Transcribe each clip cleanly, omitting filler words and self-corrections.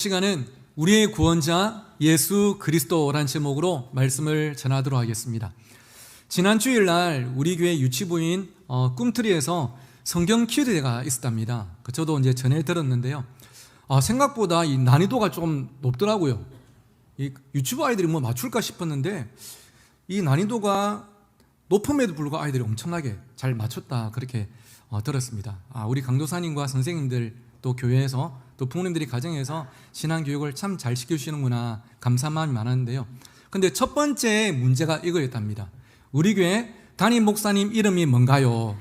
시간은 우리의 구원자 예수 그리스도라는 제목으로 말씀을 전하도록 하겠습니다. 지난 주일날 우리 교회 유치부인 꿈트리에서 성경 퀴즈가 있었답니다. 저도 이제 전에 들었는데요. 생각보다 이 난이도가 좀 높더라고요. 이 유치부 아이들이 뭐 맞출까 싶었는데 이 난이도가 높음에도 불구하고 아이들이 엄청나게 잘 맞췄다 그렇게 들었습니다. 우리 강도사님과 선생님들 또 교회에서 또 부모님들이 가정에서 신앙교육을 참 잘 시켜주시는구나 감사한 마음이 많았는데요. 근데 첫 번째 문제가 이거였답니다. 우리 교회 담임 목사님 이름이 뭔가요?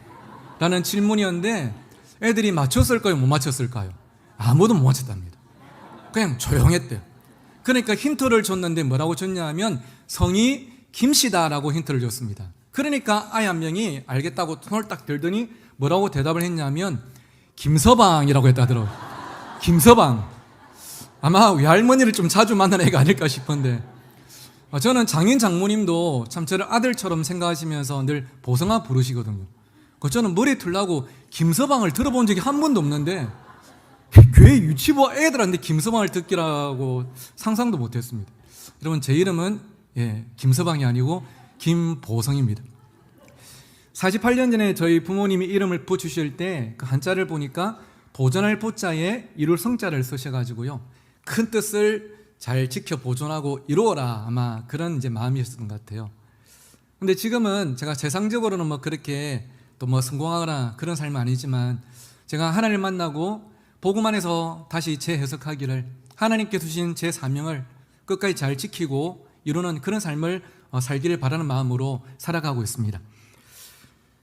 라는 질문이었는데 애들이 맞췄을까요? 못 맞췄을까요? 아무도 못 맞췄답니다. 그냥 조용했대요. 그러니까 힌트를 줬는데 뭐라고 줬냐 하면 성이 김씨다라고 힌트를 줬습니다. 그러니까 아이 한 명이 알겠다고 손을 딱 들더니 뭐라고 대답을 했냐면 김서방이라고 했다더라고요. 김서방. 아마 외할머니를 좀 자주 만난 애가 아닐까 싶은데 저는 장인 장모님도 참 저를 아들처럼 생각하시면서 늘 보성아 부르시거든요. 저는 머리 틀라고 김서방을 들어본 적이 한 번도 없는데 교회 유치부 애들한테 김서방을 듣기라고 상상도 못했습니다. 여러분 제 이름은 김서방이 아니고 김보성입니다. 48년 전에 저희 부모님이 이름을 붙이실 때 그 한자를 보니까 보존할 보자에 이룰 성자를 쓰셔가지고요. 큰 뜻을 잘 지켜 보존하고 이루어라 아마 그런 이제 마음이었던 것 같아요. 근데 지금은 제가 세상적으로는 뭐 그렇게 또 뭐 성공하거나 그런 삶은 아니지만 제가 하나님을 만나고 복음 안에서 다시 재해석하기를 하나님께 주신 제 사명을 끝까지 잘 지키고 이루는 그런 삶을 살기를 바라는 마음으로 살아가고 있습니다.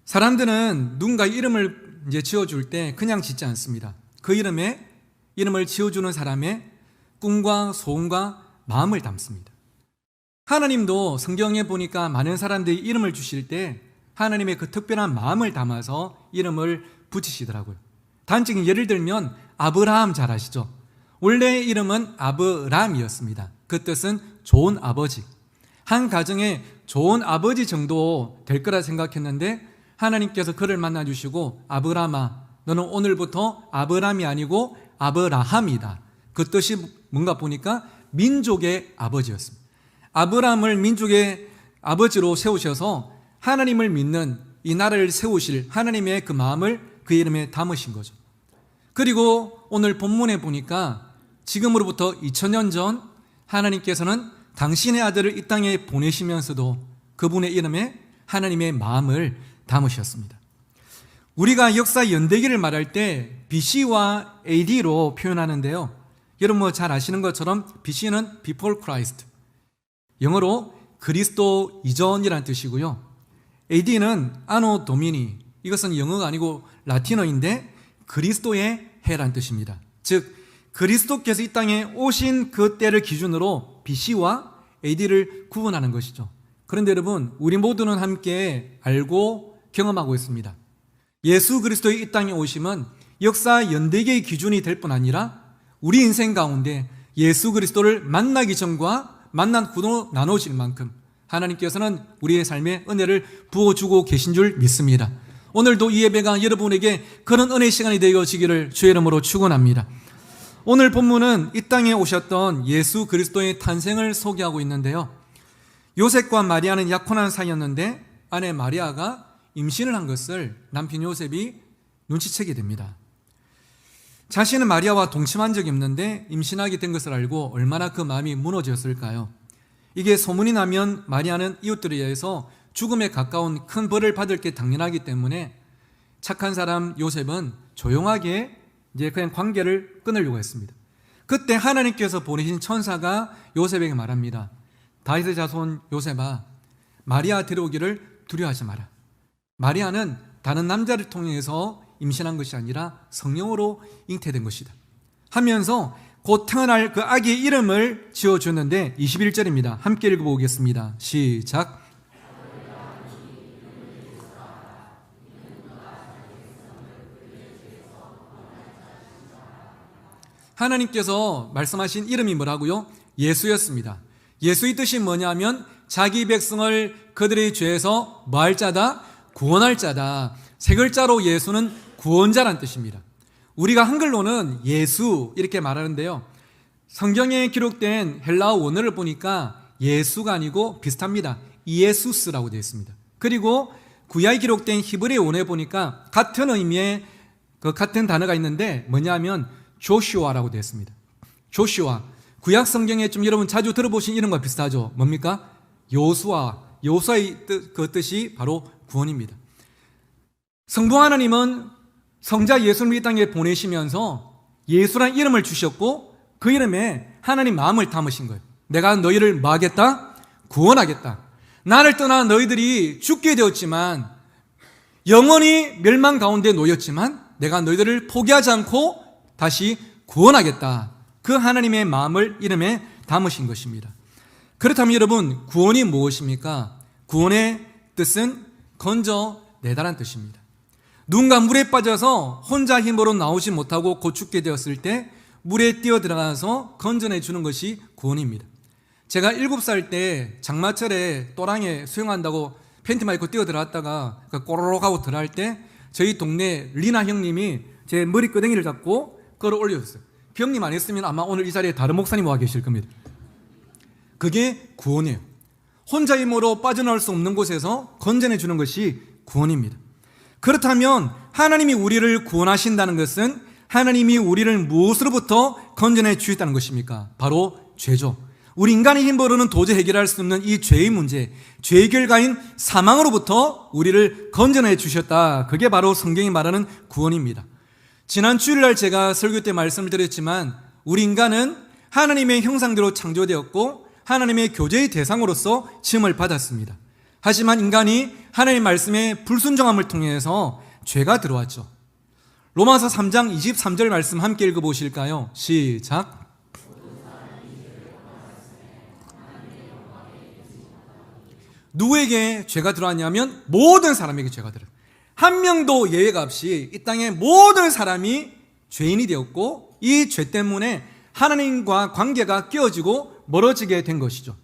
사람들은 누군가 이름을 이제 지어줄 때 그냥 짓지 않습니다. 그 이름을 지어주는 사람의 꿈과 소원과 마음을 담습니다. 하나님도 성경에 보니까 많은 사람들이 이름을 주실 때 하나님의 그 특별한 마음을 담아서 이름을 붙이시더라고요. 단적인 예를 들면 아브라함 잘 아시죠? 원래 이름은 아브람이었습니다. 그 뜻은 좋은 아버지. 한 가정에 좋은 아버지 정도 될 거라 생각했는데 하나님께서 그를 만나주시고 아브라함아 너는 오늘부터 아브람이 아니고 아브라함이다. 그 뜻이 뭔가 보니까 민족의 아버지였습니다. 아브라함을 민족의 아버지로 세우셔서 하나님을 믿는 이 나라를 세우실 하나님의 그 마음을 그 이름에 담으신 거죠. 그리고 오늘 본문에 보니까 지금으로부터 2000년 전 하나님께서는 당신의 아들을 이 땅에 보내시면서도 그분의 이름에 하나님의 마음을 담으셨습니다. 우리가 역사 연대기를 말할 때 BC와 AD로 표현하는데요. 여러분 뭐 잘 아시는 것처럼 BC는 Before Christ, 영어로 그리스도 이전이라는 뜻이고요. AD는 Anno Domini, 이것은 영어가 아니고 라틴어인데 그리스도의 해라는 뜻입니다. 즉 그리스도께서 이 땅에 오신 그 때를 기준으로 BC와 AD를 구분하는 것이죠. 그런데 여러분 우리 모두는 함께 알고 경험하고 있습니다. 예수 그리스도의 이 땅에 오심은 역사 연대기의 기준이 될 뿐 아니라 우리 인생 가운데 예수 그리스도를 만나기 전과 만난 후로 나눠질 만큼 하나님께서는 우리의 삶에 은혜를 부어주고 계신 줄 믿습니다. 오늘도 이 예배가 여러분에게 그런 은혜의 시간이 되어지기를 주의 이름으로 축원합니다. 오늘 본문은 이 땅에 오셨던 예수 그리스도의 탄생을 소개하고 있는데요. 요셉과 마리아는 약혼한 사이였는데 아내 마리아가 임신을 한 것을 남편 요셉이 눈치채게 됩니다. 자신은 마리아와 동침한 적이 없는데 임신하게 된 것을 알고 얼마나 그 마음이 무너졌을까요? 이게 소문이 나면 마리아는 이웃들에 의해서 죽음에 가까운 큰 벌을 받을 게 당연하기 때문에 착한 사람 요셉은 조용하게 이제 그냥 관계를 끊으려고 했습니다. 그때 하나님께서 보내신 천사가 요셉에게 말합니다. 다윗의 자손 요셉아, 마리아 데려오기를 두려워하지 마라. 마리아는 다른 남자를 통해서 임신한 것이 아니라 성령으로 잉태된 것이다 하면서 곧 태어날 그 아기의 이름을 지어줬는데 21절입니다. 함께 읽어보겠습니다. 시작. 하나님께서 말씀하신 이름이 뭐라고요? 예수였습니다. 예수의 뜻이 뭐냐면 자기 백성을 그들의 죄에서 뭐할 자다? 구원할 자다. 세 글자로 예수는 구원자란 뜻입니다. 우리가 한글로는 예수 이렇게 말하는데요. 성경에 기록된 헬라어 원어를 보니까 예수가 아니고 비슷합니다. 이에수스라고 되어 있습니다. 그리고 구약에 기록된 히브리 원어에 보니까 같은 의미의 그 같은 단어가 있는데 뭐냐면 조슈아라고 되어 있습니다. 조슈아. 구약 성경에 좀 여러분 자주 들어보신 이름과 비슷하죠. 뭡니까? 요수아. 요수아의 그 뜻이 바로 구원입니다. 성부 하나님은 성자 예수를 이 땅에 보내시면서 예수라는 이름을 주셨고 그 이름에 하나님 마음을 담으신 거예요. 내가 너희를 뭐 하겠다? 구원하겠다. 나를 떠나 너희들이 죽게 되었지만 영원히 멸망 가운데 놓였지만 내가 너희들을 포기하지 않고 다시 구원하겠다. 그 하나님의 마음을 이름에 담으신 것입니다. 그렇다면 여러분, 구원이 무엇입니까? 구원의 뜻은 건져내다라는 뜻입니다. 누군가 물에 빠져서 혼자 힘으로 나오지 못하고 곧 죽게 되었을 때 물에 뛰어 들어가서 건져내 주는 것이 구원입니다. 제가 7살 때 장마철에 또랑에 수영한다고 팬티만 입고 뛰어 들어갔다가 꼬로록 하고 들어갈 때 저희 동네 리나 형님이 제 머리 끄댕이를 잡고 끌어올려줬어요. 그 형님 안 했으면 아마 오늘 이 자리에 다른 목사님 와 계실 겁니다. 그게 구원이에요. 혼자 힘으로 빠져나올 수 없는 곳에서 건져내 주는 것이 구원입니다. 그렇다면 하나님이 우리를 구원하신다는 것은 하나님이 우리를 무엇으로부터 건져내 주셨다는 것입니까? 바로 죄죠. 우리 인간의 힘으로는 도저히 해결할 수 없는 이 죄의 문제, 죄의 결과인 사망으로부터 우리를 건져내 주셨다. 그게 바로 성경이 말하는 구원입니다. 지난 주일날 제가 설교 때 말씀을 드렸지만 우리 인간은 하나님의 형상대로 창조되었고 하나님의 교제의 대상으로서 지음을 받았습니다. 하지만 인간이 하나님의 말씀에 불순종함을 통해서 죄가 들어왔죠. 로마서 3장 23절 말씀 함께 읽어보실까요? 시작. 누구에게 죄가 들어왔냐면 모든 사람에게 죄가 들어왔어요. 한 명도 예외가 없이 이 땅의 모든 사람이 죄인이 되었고 이 죄 때문에 하나님과 관계가 깨어지고 멀어지게 된 것이죠.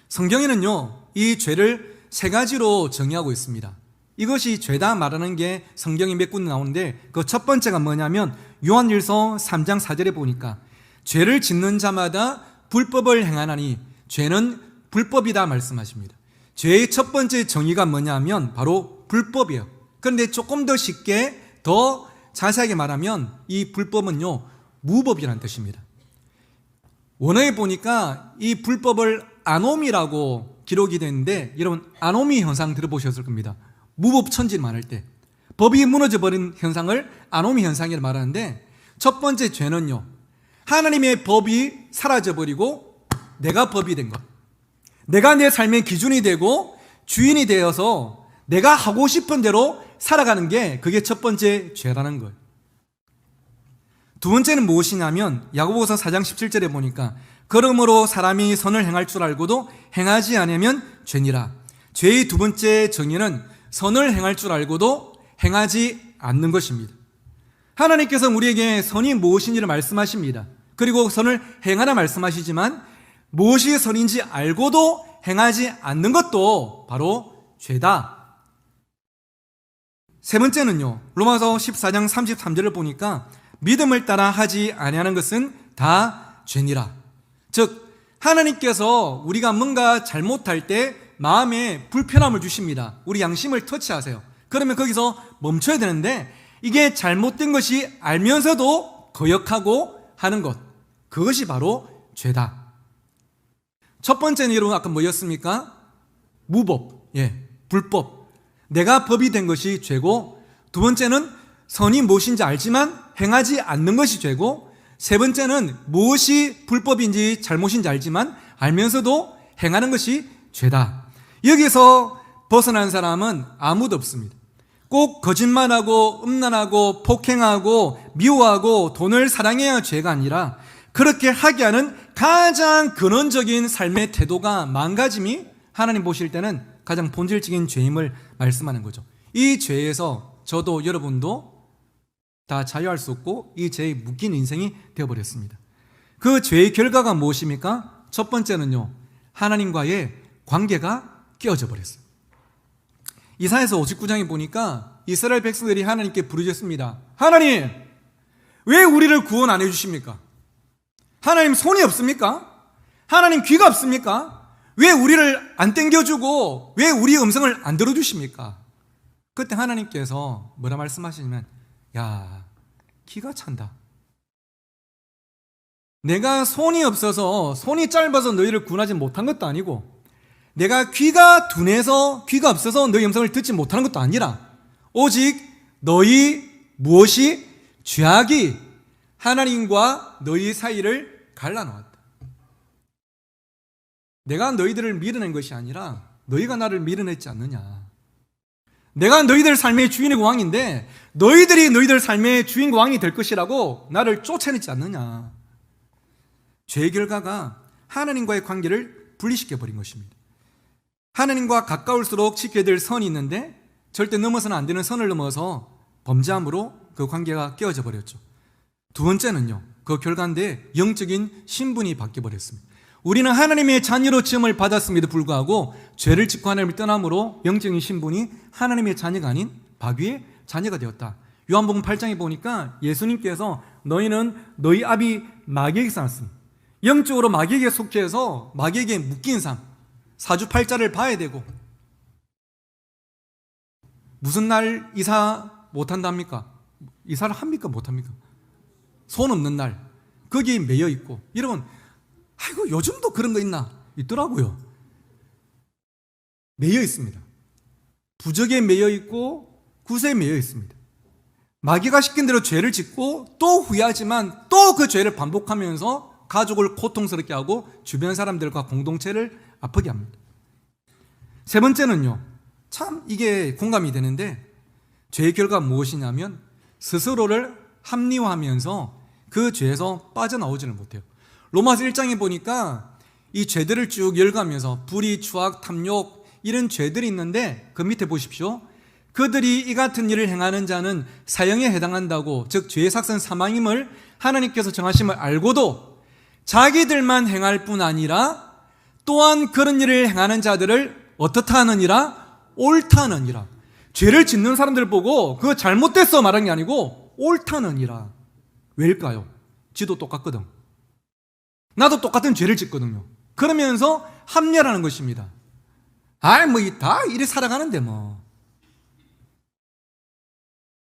성경에는요, 이 죄를 세 가지로 정의하고 있습니다. 이것이 죄다 말하는 게 성경이 몇 군데 나오는데 그 첫 번째가 뭐냐면 요한일서 3장 4절에 보니까 죄를 짓는 자마다 불법을 행하나니 죄는 불법이다 말씀하십니다. 죄의 첫 번째 정의가 뭐냐면 바로 불법이에요. 그런데 조금 더 쉽게 더 자세하게 말하면 이 불법은요, 무법이라는 뜻입니다. 원어에 보니까 이 불법을 아노미라고 기록이 되는데 여러분 아노미 현상 들어보셨을 겁니다. 무법천지를 말할 때 법이 무너져버린 현상을 아노미 현상이라고 말하는데 첫 번째 죄는요, 하나님의 법이 사라져버리고 내가 법이 된 것, 내가 내 삶의 기준이 되고 주인이 되어서 내가 하고 싶은 대로 살아가는 게 그게 첫 번째 죄라는 거예요. 두 번째는 무엇이냐면 야고보서 4장 17절에 보니까 그러므로 사람이 선을 행할 줄 알고도 행하지 않으면 죄니라. 죄의 두 번째 정의는 선을 행할 줄 알고도 행하지 않는 것입니다. 하나님께서 우리에게 선이 무엇인지를 말씀하십니다. 그리고 선을 행하라 말씀하시지만 무엇이 선인지 알고도 행하지 않는 것도 바로 죄다. 세 번째는요, 로마서 14장 33절을 보니까 믿음을 따라 하지 아니하는 것은 다 죄니라. 즉 하나님께서 우리가 뭔가 잘못할 때 마음에 불편함을 주십니다. 우리 양심을 터치하세요. 그러면 거기서 멈춰야 되는데 이게 잘못된 것이 알면서도 거역하고 하는 것, 그것이 바로 죄다. 첫 번째는 여러분 아까 뭐였습니까? 무법, 불법. 내가 법이 된 것이 죄고, 두 번째는 선이 무엇인지 알지만 행하지 않는 것이 죄고, 세 번째는 무엇이 불법인지 잘못인지 알지만 알면서도 행하는 것이 죄다. 여기서 벗어난 사람은 아무도 없습니다. 꼭 거짓말하고 음란하고 폭행하고 미워하고 돈을 사랑해야 죄가 아니라 그렇게 하게 하는 가장 근원적인 삶의 태도가 망가짐이 하나님 보실 때는 가장 본질적인 죄임을 말씀하는 거죠. 이 죄에서 저도 여러분도 다 자유할 수 없고 이 죄에 묶인 인생이 되어버렸습니다. 그 죄의 결과가 무엇입니까? 첫 번째는요, 하나님과의 관계가 깨어져 버렸어요. 이사야서 59장에 보니까 이스라엘 백성들이 하나님께 부르짖습니다. 하나님, 왜 우리를 구원 안 해주십니까? 하나님 손이 없습니까? 하나님 귀가 없습니까? 왜 우리를 안 땡겨주고 왜 우리의 음성을 안 들어주십니까? 그때 하나님께서 뭐라 말씀하시냐면, 야, 기가 찬다. 내가 손이 없어서, 손이 짧아서 너희를 구원하지 못한 것도 아니고, 내가 귀가 둔해서, 귀가 없어서 너희 음성을 듣지 못하는 것도 아니라, 오직 너희 무엇이? 죄악이 하나님과 너희 사이를 갈라놓았다. 내가 너희들을 밀어낸 것이 아니라 너희가 나를 밀어냈지 않느냐. 내가 너희들 삶의 주인이고 왕인데 너희들이 너희들 삶의 주인과 왕이 될 것이라고 나를 쫓아냈지 않느냐. 죄의 결과가 하나님과의 관계를 분리시켜버린 것입니다. 하나님과 가까울수록 지켜야 될 선이 있는데 절대 넘어서는 안 되는 선을 넘어서 범죄함으로 그 관계가 깨어져 버렸죠. 두 번째는요, 그 결과인데 영적인 신분이 바뀌어버렸습니다. 우리는 하나님의 자녀로 지음을 받았음에도 불구하고 죄를 짓고 하나님을 떠남으로 영적인 신분이 하나님의 자녀가 아닌 마귀의 자녀가 되었다. 요한복음 8장에 보니까 예수님께서 너희는 너희 아비 마귀에게서 났습니다. 영적으로 마귀에게 속해서 마귀에게 묶인 삶, 사주팔자를 봐야 되고, 무슨 날 이사 못한답니까? 이사를 합니까? 못합니까? 손 없는 날 거기에 매여 있고. 여러분, 아이고 요즘도 그런 거 있더라고요. 매여 있습니다. 부적에 매여 있고 굿에 매여 있습니다. 마귀가 시킨 대로 죄를 짓고 또 후회하지만 또 그 죄를 반복하면서 가족을 고통스럽게 하고 주변 사람들과 공동체를 아프게 합니다. 세 번째는요, 참 이게 공감이 되는데, 죄의 결과가 무엇이냐면 스스로를 합리화하면서 그 죄에서 빠져나오지를 못해요. 로마서 1장에 보니까 이 죄들을 쭉 열가면서 불의, 추악, 탐욕 이런 죄들이 있는데 그 밑에 보십시오. 그들이 이 같은 일을 행하는 자는 사형에 해당한다고, 즉 죄의 삭은 사망임을 하나님께서 정하심을 알고도 자기들만 행할 뿐 아니라 또한 그런 일을 행하는 자들을 어떻다 하느니라? 옳다 하느니라. 죄를 짓는 사람들 보고 그거 잘못됐어 말한 게 아니고 옳다 하느니라. 왜일까요? 지도 똑같거든. 나도 똑같은 죄를 짓거든요. 그러면서 합리화라는 것입니다. 다 이래 살아가는데 뭐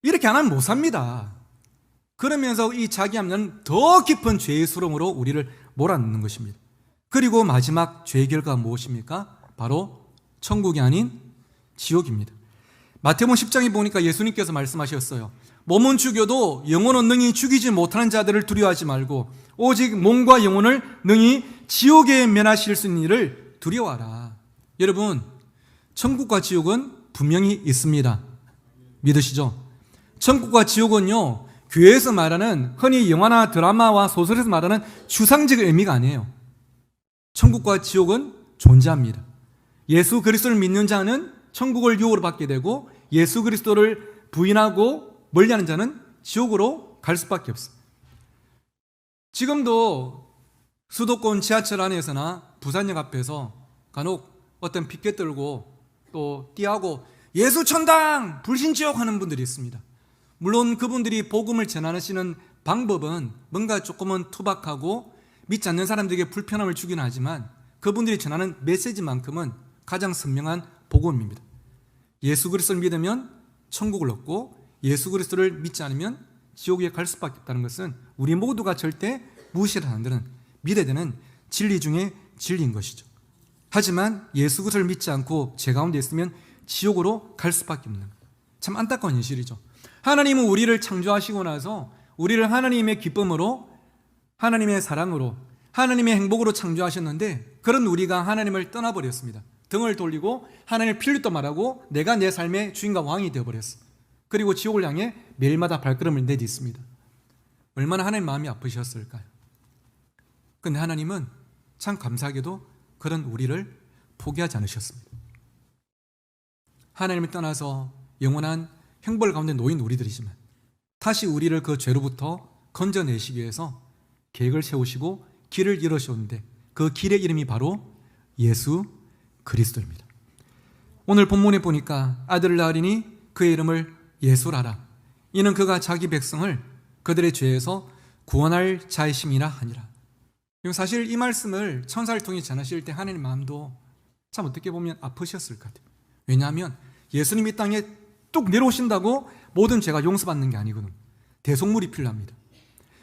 이렇게 안 하면 못 삽니다. 그러면서 이 자기 합리화는 더 깊은 죄의 수렁으로 우리를 몰아넣는 것입니다. 그리고 마지막 죄의 결과가 무엇입니까? 바로 천국이 아닌 지옥입니다. 마태복음 10장에 보니까 예수님께서 말씀하셨어요. 몸은 죽여도 영혼은 능히 죽이지 못하는 자들을 두려워하지 말고 오직 몸과 영혼을 능히 지옥에 면하실 수 있는 일을 두려워하라. 여러분, 천국과 지옥은 분명히 있습니다. 믿으시죠? 천국과 지옥은요, 교회에서 말하는 흔히 영화나 드라마와 소설에서 말하는 추상적인 의미가 아니에요. 천국과 지옥은 존재합니다. 예수 그리스도를 믿는 자는 천국을 유혹으로 받게 되고 예수 그리스도를 부인하고 멀리하는 자는 지옥으로 갈 수밖에 없어요. 지금도 수도권 지하철 안에서나 부산역 앞에서 간혹 어떤 피켓 들고 또 띠하고 예수 천당 불신지옥 하는 분들이 있습니다. 물론 그분들이 복음을 전하시는 방법은 뭔가 조금은 투박하고 믿지 않는 사람들에게 불편함을 주긴 하지만 그분들이 전하는 메시지만큼은 가장 선명한 복음입니다. 예수 그리스도를 믿으면 천국을 얻고 예수 그리스도를 믿지 않으면 지옥에 갈 수밖에 없다는 것은 우리 모두가 절대 무시를 안 되는 믿어야 되는 진리 중에 진리인 것이죠. 하지만 예수 그리스도를 믿지 않고 죄 가운데 있으면 지옥으로 갈 수밖에 없는, 참 안타까운 현실이죠. 하나님은 우리를 창조하시고 나서 우리를 하나님의 기쁨으로, 하나님의 사랑으로, 하나님의 행복으로 창조하셨는데 그런 우리가 하나님을 떠나버렸습니다. 등을 돌리고 하나님을 필립도 말하고 내가 내 삶의 주인과 왕이 되어버렸어. 그리고 지옥을 향해 매일마다 발걸음을 내딛습니다. 얼마나 하나님 마음이 아프셨을까요? 그런데 하나님은 참 감사하게도 그런 우리를 포기하지 않으셨습니다. 하나님을 떠나서 영원한 형벌 가운데 놓인 우리들이지만 다시 우리를 그 죄로부터 건져내시기 위해서 계획을 세우시고 길을 열어주셨는데 그 길의 이름이 바로 예수 그리스도입니다. 오늘 본문에 보니까 아들을 낳으리니 그의 이름을 예수라라. 이는 그가 자기 백성을 그들의 죄에서 구원할 자이심이라 하니라. 사실 이 말씀을 천사를 통해 전하실 때 하나님 마음도 참 어떻게 보면 아프셨을 것 같아요. 왜냐하면 예수님이 이 땅에 뚝 내려오신다고 모든 죄가 용서받는 게 아니거든요. 대속물이 필요합니다.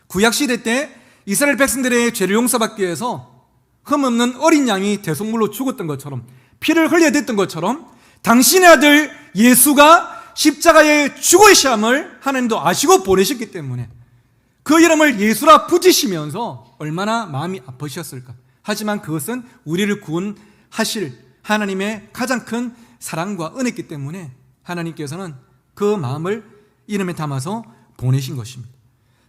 구약시대 때 이스라엘 백성들의 죄를 용서받기 위해서 흠없는 어린 양이 대속물로 죽었던 것처럼, 피를 흘려야 됐던 것처럼 당신의 아들 예수가 십자가에 죽으셔야 함을 하나님도 아시고 보내셨기 때문에 그 이름을 예수라 붙이시면서 얼마나 마음이 아프셨을까. 하지만 그것은 우리를 구원하실 하나님의 가장 큰 사랑과 은혜이기 때문에 하나님께서는 그 마음을 이름에 담아서 보내신 것입니다.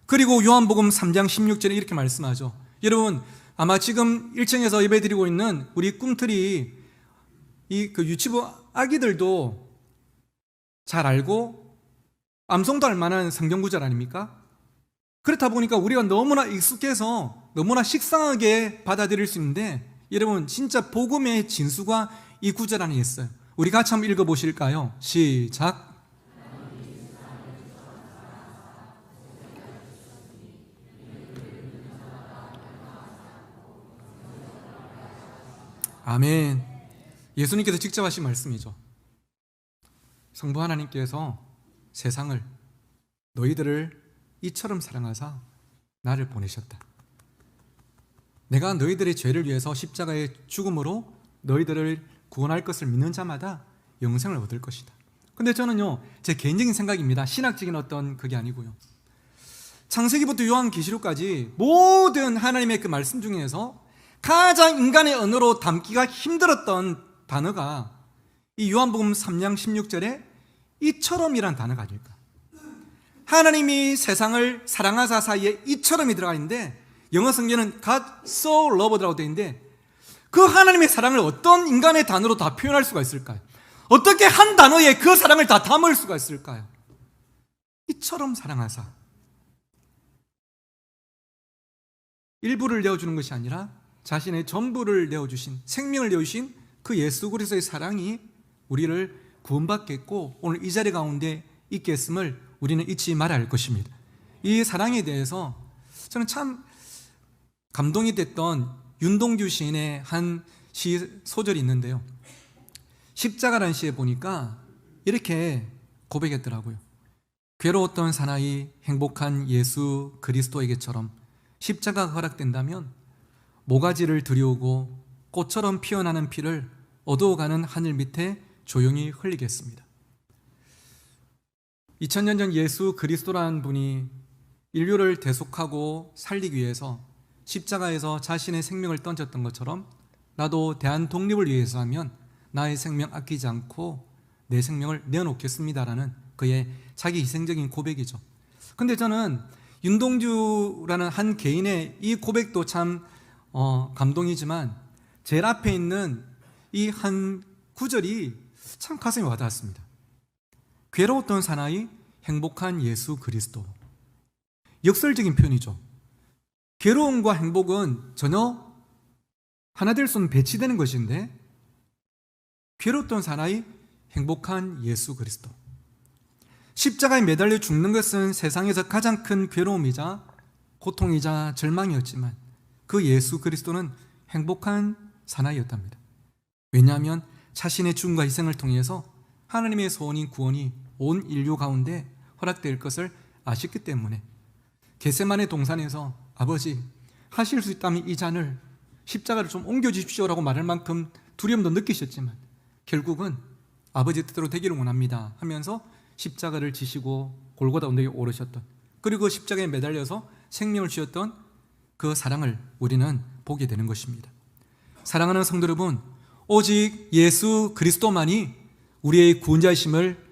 그리고 요한복음 3장 16절에 이렇게 말씀하죠. 여러분, 아마 지금 1층에서 예배드리고 있는 우리 꿈틀이 그 유치부 아기들도 잘 알고 암송도 할 만한 성경구절 아닙니까? 그렇다 보니까 우리가 너무나 익숙해서 너무나 식상하게 받아들일 수 있는데, 여러분 진짜 복음의 진수가 이 구절 안에 있어요. 우리 같이 한번 읽어보실까요? 시작. 아멘. 예수님께서 직접 하신 말씀이죠. 성부 하나님께서 세상을, 너희들을 이처럼 사랑하사 나를 보내셨다. 내가 너희들의 죄를 위해서 십자가의 죽음으로 너희들을 구원할 것을 믿는 자마다 영생을 얻을 것이다. 근데 저는요, 제 개인적인 생각입니다. 신학적인 어떤 그게 아니고요. 창세기부터 요한계시록까지 모든 하나님의 그 말씀 중에서 가장 인간의 언어로 담기가 힘들었던 단어가 이 요한복음 3장 16절에 이처럼이란 단어가 아닐까. 하나님이 세상을 사랑하사 사이에 이처럼이 들어가 있는데, 영어 성경은 God so loved라고 되어 있는데, 그 하나님의 사랑을 어떤 인간의 단어로 다 표현할 수가 있을까요? 어떻게 한 단어에 그 사랑을 다 담을 수가 있을까요? 이처럼 사랑하사. 일부를 내어주는 것이 아니라 자신의 전부를 내어주신, 생명을 내어주신 그 예수 그리스도의 사랑이 우리를 구원받게 했고 오늘 이 자리 가운데 있게 했음을 우리는 잊지 말아야 할 것입니다. 이 사랑에 대해서 저는 참 감동이 됐던 윤동주 시인의 한 소절이 있는데요, 십자가라는 시에 보니까 이렇게 고백했더라고요. 괴로웠던 사나이 행복한 예수 그리스도에게처럼 십자가가 허락된다면 모가지를 들이우고 꽃처럼 피어나는 피를 어두워가는 하늘 밑에 조용히 흘리겠습니다. 2000년 전 예수 그리스도라는 분이 인류를 대속하고 살리기 위해서 십자가에서 자신의 생명을 던졌던 것처럼 나도 대한 독립을 위해서 하면 나의 생명 아끼지 않고 내 생명을 내어놓겠습니다라는 그의 자기 희생적인 고백이죠. 근데 저는 윤동주라는 한 개인의 이 고백도 참 감동이지만 제일 앞에 있는 이 한 구절이 참 가슴에 와닿았습니다. 괴로웠던 사나이 행복한 예수 그리스도. 역설적인 표현이죠. 괴로움과 행복은 전혀 하나 될 수는 배치되는 것인데, 괴로웠던 사나이 행복한 예수 그리스도. 십자가에 매달려 죽는 것은 세상에서 가장 큰 괴로움이자 고통이자 절망이었지만 그 예수 그리스도는 행복한 사나이였답니다. 왜냐하면 자신의 죽음과 희생을 통해서 하나님의 소원인 구원이 온 인류 가운데 허락될 것을 아셨기 때문에 겟세마네 동산에서 아버지 하실 수 있다면 이 잔을, 십자가를 좀 옮겨주십시오라고 말할 만큼 두려움도 느끼셨지만 결국은 아버지 뜻대로 되기를 원합니다 하면서 십자가를 지시고 골고다 언덕에 오르셨던, 그리고 십자가에 매달려서 생명을 주셨던 그 사랑을 우리는 보게 되는 것입니다. 사랑하는 성도 여러분, 오직 예수 그리스도만이 우리의 구원자이심을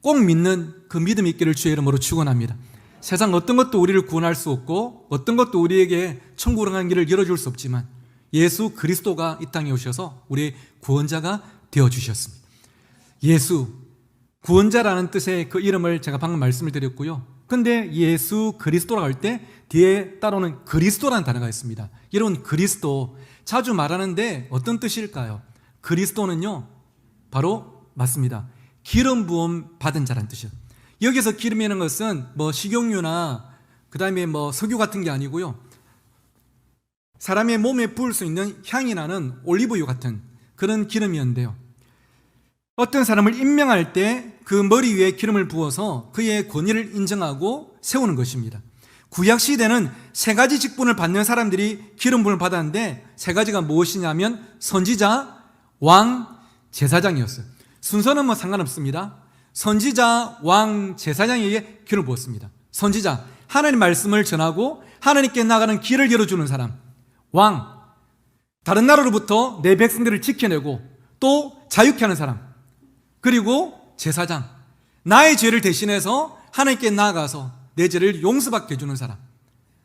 꼭 믿는 그 믿음이 있기를 주의 이름으로 축원합니다. 세상 어떤 것도 우리를 구원할 수 없고 어떤 것도 우리에게 천국으로 가는 길을 열어줄 수 없지만 예수 그리스도가 이 땅에 오셔서 우리의 구원자가 되어주셨습니다. 예수, 구원자라는 뜻의 그 이름을 제가 방금 말씀을 드렸고요. 근데 예수 그리스도라고 할 때 뒤에 따로는 그리스도라는 단어가 있습니다. 여러분, 그리스도 자주 말하는데 어떤 뜻일까요? 그리스도는요, 바로 맞습니다. 기름 부음 받은 자라는 뜻이에요. 여기서 기름이라는 것은 뭐 식용유나 그 다음에 뭐 석유 같은 게 아니고요, 사람의 몸에 부을 수 있는 향이 나는 올리브유 같은 그런 기름이었는데요. 어떤 사람을 임명할 때 그 머리 위에 기름을 부어서 그의 권위를 인정하고 세우는 것입니다. 구약 시대는 세 가지 직분을 받는 사람들이 기름 부음을 받았는데 세 가지가 무엇이냐면 선지자, 왕, 제사장이었어요. 순서는 뭐 상관없습니다. 선지자, 왕, 제사장에게 기름을 부었습니다. 선지자, 하나님 말씀을 전하고 하나님께 나가는 길을 열어주는 사람. 왕, 다른 나라로부터 내 백성들을 지켜내고 또 자유케 하는 사람. 그리고 제사장, 나의 죄를 대신해서 하나님께 나아가서 내 죄를 용서받게 해주는 사람.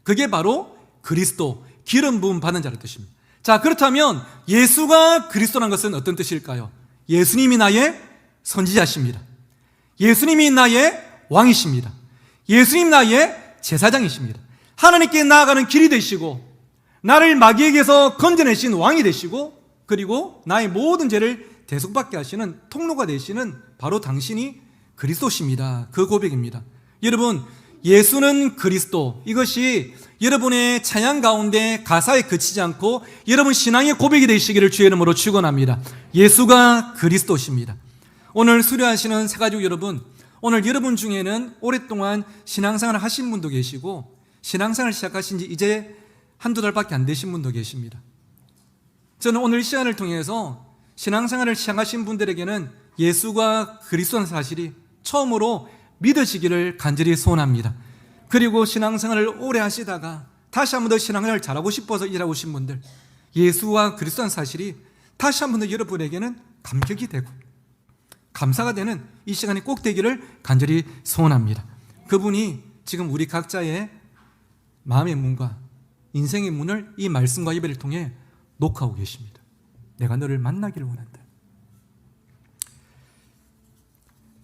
그게 바로 그리스도, 기름 부음 받는 자의 뜻입니다. 자, 그렇다면 예수가 그리스도라는 것은 어떤 뜻일까요? 예수님이 나의 선지자십니다. 예수님이 나의 왕이십니다. 예수님 나의 제사장이십니다. 하나님께 나아가는 길이 되시고 나를 마귀에게서 건져내신 왕이 되시고 그리고 나의 모든 죄를 대속받게 하시는 통로가 되시는 바로 당신이 그리스도십니다. 그 고백입니다. 여러분, 예수는 그리스도, 이것이 여러분의 찬양 가운데 가사에 그치지 않고 여러분 신앙의 고백이 되시기를 주의 이름으로 축원합니다. 예수가 그리스도십니다. 오늘 수료하시는 새가족 여러분, 오늘 여러분 중에는 오랫동안 신앙생활을 하신 분도 계시고 신앙생활을 시작하신 지 이제 한두 달밖에 안 되신 분도 계십니다. 저는 오늘 이 시간을 통해서 신앙생활을 시작하신 분들에게는 예수가 그리스도라는 사실이 처음으로 믿으시기를 간절히 소원합니다. 그리고 신앙생활을 오래 하시다가 다시 한 번 더 신앙생활을 잘하고 싶어서 일하고 오신 분들, 예수와 그리스도라는 사실이 다시 한 번 더 여러분에게는 감격이 되고 감사가 되는 이 시간이 꼭 되기를 간절히 소원합니다. 그분이 지금 우리 각자의 마음의 문과 인생의 문을 이 말씀과 예배를 통해 녹화하고 계십니다. 내가 너를 만나기를 원한다.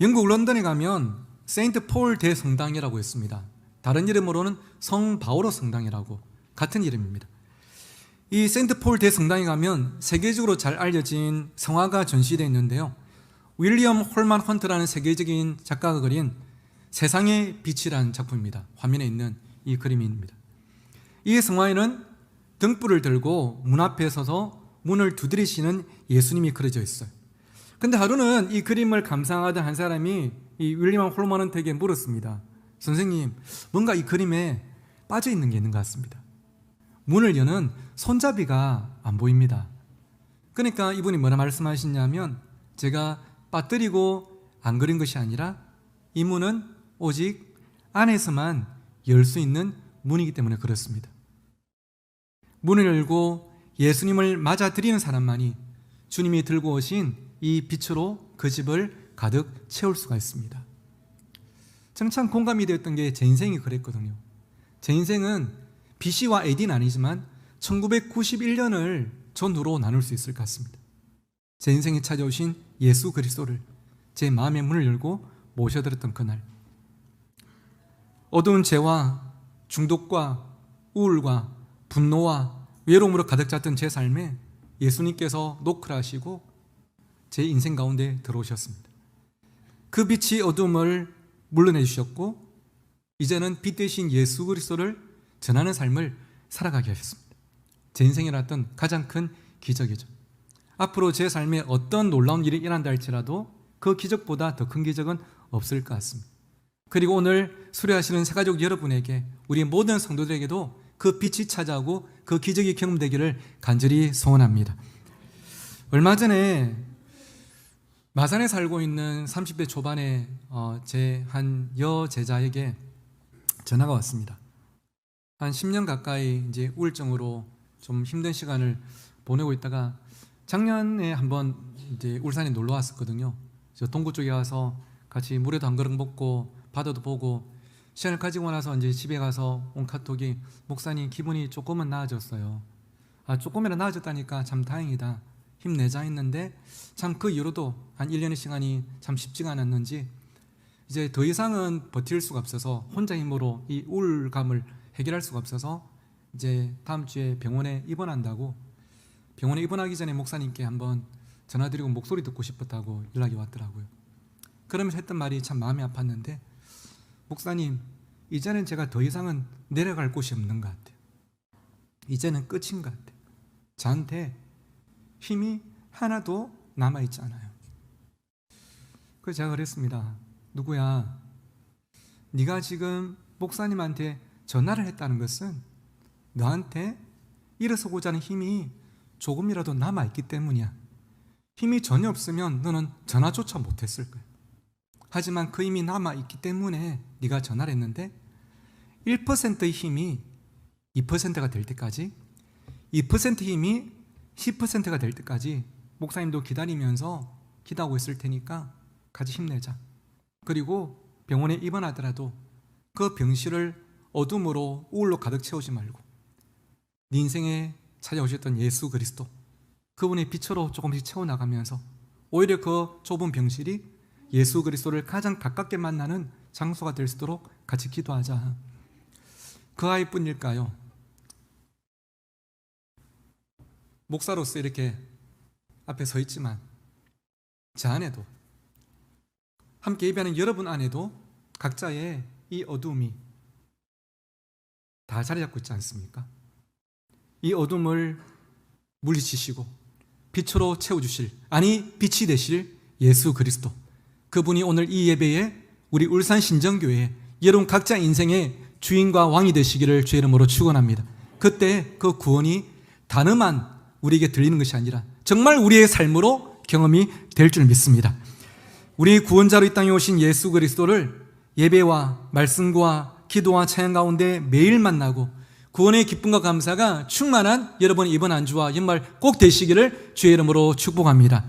영국 런던에 가면 세인트 폴 대성당이라고 있습니다. 다른 이름으로는 성 바오로 성당이라고 같은 이름입니다. 이 세인트 폴 대성당에 가면 세계적으로 잘 알려진 성화가 전시되어 있는데요. 윌리엄 홀만 헌트라는 세계적인 작가가 그린 세상의 빛이라는 작품입니다. 화면에 있는 이 그림입니다. 이 성화에는 등불을 들고 문 앞에 서서 문을 두드리시는 예수님이 그려져 있어요. 근데 하루는 이 그림을 감상하던 한 사람이 이 윌리엄 홀만 헌트에게 물었습니다. 선생님, 뭔가 이 그림에 빠져 있는 게 있는 것 같습니다. 문을 여는 손잡이가 안 보입니다. 그러니까 이분이 뭐라 말씀하시냐면 제가 빠뜨리고 안 그린 것이 아니라 이 문은 오직 안에서만 열 수 있는 문이기 때문에 그렇습니다. 문을 열고 예수님을 맞아들이는 사람만이 주님이 들고 오신 이 빛으로 그 집을 가득 채울 수가 있습니다. 저는 참 공감이 되었던 게 제 인생이 그랬거든요. 제 인생은 BC와 AD는 아니지만 1991년을 전후로 나눌 수 있을 것 같습니다. 제 인생에 찾아오신 예수 그리스도를 제 마음의 문을 열고 모셔드렸던 그날, 어두운 죄와 중독과 우울과 분노와 외로움으로 가득 찼던 제 삶에 예수님께서 노크를 하시고 제 인생 가운데 들어오셨습니다. 그 빛이 어둠을 물러내 주셨고 이제는 빛 대신 예수 그리스도를 전하는 삶을 살아가게 하셨습니다. 제 인생에 일어났던 가장 큰 기적이죠. 앞으로 제 삶에 어떤 놀라운 일이 일어난다 할지라도 그 기적보다 더 큰 기적은 없을 것 같습니다. 그리고 오늘 수료하시는 새가족 여러분에게, 우리 모든 성도들에게도 그 빛이 찾아오고 그 기적이 경험되기를 간절히 소원합니다. 얼마 전에 마산에 살고 있는 30대 초반의 제 한 여제자에게 전화가 왔습니다. 한 10년 가까이 이제 우울증으로 좀 힘든 시간을 보내고 있다가 작년에 한번 이제 울산에 놀러 왔었거든요. 저 동구 쪽에 와서 같이 물에도 한 그릇 먹고 바다도 보고 시간을 가지고 나서 이제 집에 가서 온 카톡이, 목사님 기분이 조금은 나아졌어요. 조금이라도 나아졌다니까 참 다행이다. 힘내자 했는데 참 그 이후로도 한 1년의 시간이 참 쉽지가 않았는지 이제 더 이상은 버틸 수가 없어서 혼자 힘으로 이 우울감을 해결할 수가 없어서 이제 다음 주에 병원에 입원한다고, 병원에 입원하기 전에 목사님께 한번 전화드리고 목소리 듣고 싶었다고 연락이 왔더라고요. 그러면서 했던 말이 참 마음이 아팠는데, 목사님, 이제는 제가 더 이상은 내려갈 곳이 없는 것 같아요. 이제는 끝인 것 같아. 저한테 힘이 하나도 남아있지 않아요. 그래서 제가 그랬습니다. 누구야, 네가 지금 목사님한테 전화를 했다는 것은 너한테 일어서고자 하는 힘이 조금이라도 남아있기 때문이야. 힘이 전혀 없으면 너는 전화조차 못했을 거야. 하지만 그 힘이 남아있기 때문에 네가 전화를 했는데 1%의 힘이 2%가 될 때까지, 2% 힘이 10%가 될 때까지 목사님도 기다리면서 기도하고 있을 테니까 같이 힘내자. 그리고 병원에 입원하더라도 그 병실을 어둠으로 우울로 가득 채우지 말고 네 인생에 찾아오셨던 예수 그리스도, 그분의 빛으로 조금씩 채워나가면서 오히려 그 좁은 병실이 예수 그리스도를 가장 가깝게 만나는 장소가 될 수 있도록 같이 기도하자. 그 아이뿐일까요? 목사로서 이렇게 앞에 서 있지만 제 안에도, 함께 예배하는 여러분 안에도 각자의 이 어둠이 다 자리 잡고 있지 않습니까? 이 어둠을 물리치시고 빛으로 채워주실, 아니 빛이 되실 예수 그리스도, 그분이 오늘 이 예배에 우리 울산 신정교회에 여러분 각자 인생의 주인과 왕이 되시기를 주의 이름으로 축원합니다. 그때 그 구원이 단어만 우리에게 들리는 것이 아니라 정말 우리의 삶으로 경험이 될 줄 믿습니다. 우리 구원자로 이 땅에 오신 예수 그리스도를 예배와 말씀과 기도와 찬양 가운데 매일 만나고 구원의 기쁨과 감사가 충만한 여러분 이번 한 주와 연말 꼭 되시기를 주의 이름으로 축복합니다.